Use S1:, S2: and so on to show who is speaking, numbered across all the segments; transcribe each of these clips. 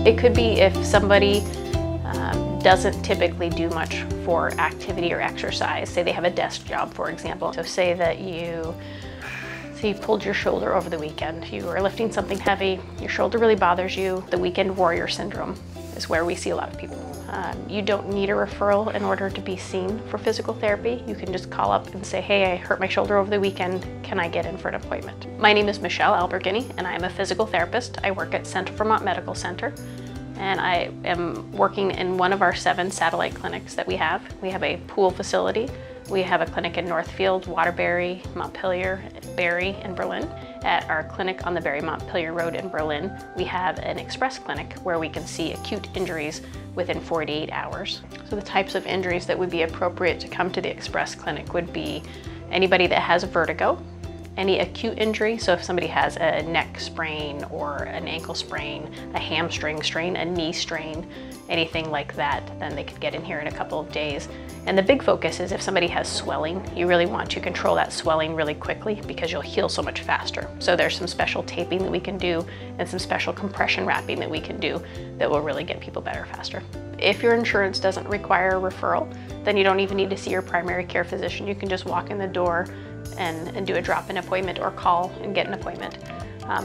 S1: It could be if somebody doesn't typically do much for activity or exercise. Say they have a desk job, for example. So say that you pulled your shoulder over the weekend. You were lifting something heavy, your shoulder really bothers you. The weekend warrior syndrome is where we see a lot of people. You don't need a referral in order to be seen for physical therapy. You can just call up and say, hey, I hurt my shoulder over the weekend. Can I get in for an appointment? My name is Michelle Alberghini, and I am a physical therapist. I work at Central Vermont Medical Center, and I am working in one of our 7 satellite clinics that we have. We have a pool facility. We have a clinic in Northfield, Waterbury, Montpelier, Barrie, and Berlin. At our clinic on the Barrie-Montpelier Road in Berlin, we have an express clinic where we can see acute injuries within 48 hours. So the types of injuries that would be appropriate to come to the express clinic would be anybody that has vertigo, any acute injury, so if somebody has a neck sprain or an ankle sprain, a hamstring strain, a knee strain, anything like that, then they could get in here in a couple of days. And the big focus is if somebody has swelling, you really want to control that swelling really quickly because you'll heal so much faster. So there's some special taping that we can do and some special compression wrapping that we can do that will really get people better faster. If your insurance doesn't require a referral, then you don't even need to see your primary care physician. You can just walk in the door and do a drop-in appointment or call and get an appointment.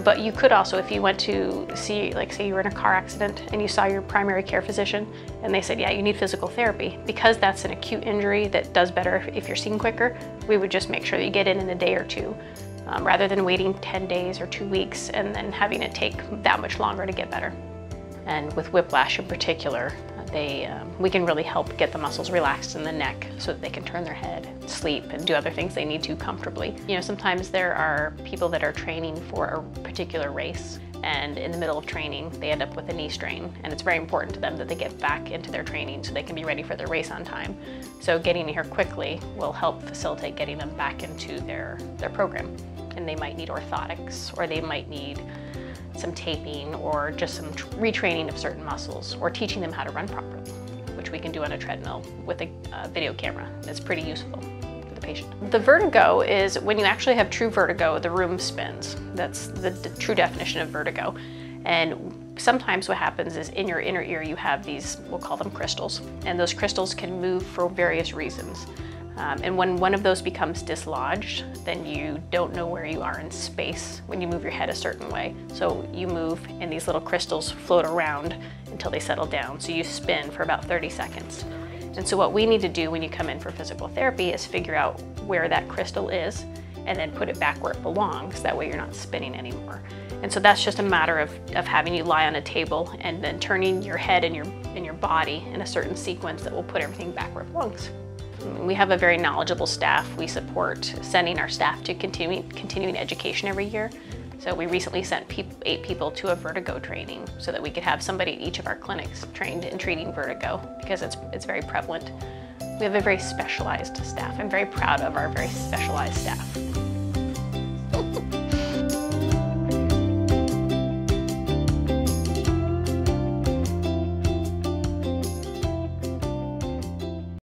S1: But you could also, if you went to see, like say you were in a car accident and you saw your primary care physician and they said, yeah, you need physical therapy, because that's an acute injury that does better if you're seen quicker, we would just make sure that you get in a day or two, rather than waiting 10 days or 2 weeks and then having it take that much longer to get better. And with whiplash in particular, we can really help get the muscles relaxed in the neck so that they can turn their head, sleep, and do other things they need to comfortably. You know, sometimes there are people that are training for a particular race, and in the middle of training, they end up with a knee strain, and it's very important to them that they get back into their training so they can be ready for their race on time. So getting here quickly will help facilitate getting them back into their program. And they might need orthotics, or they might need some taping, or just some retraining of certain muscles, or teaching them how to run properly, which we can do on a treadmill with a video camera. It's pretty useful for the patient. The vertigo is when you actually have true vertigo, the room spins. That's the true definition of vertigo. And sometimes what happens is in your inner ear you have these, we'll call them crystals, and those crystals can move for various reasons. And when one of those becomes dislodged, then you don't know where you are in space when you move your head a certain way. So you move and these little crystals float around until they settle down. So you spin for about 30 seconds. And so what we need to do when you come in for physical therapy is figure out where that crystal is and then put it back where it belongs. That way you're not spinning anymore. And so that's just a matter of having you lie on a table and then turning your head and your body in a certain sequence that will put everything back where it belongs. We have a very knowledgeable staff. We support sending our staff to continuing education every year. So we recently sent 8 people to a vertigo training so that we could have somebody at each of our clinics trained in treating vertigo, because it's very prevalent. We have a very specialized staff. I'm very proud of our very specialized staff.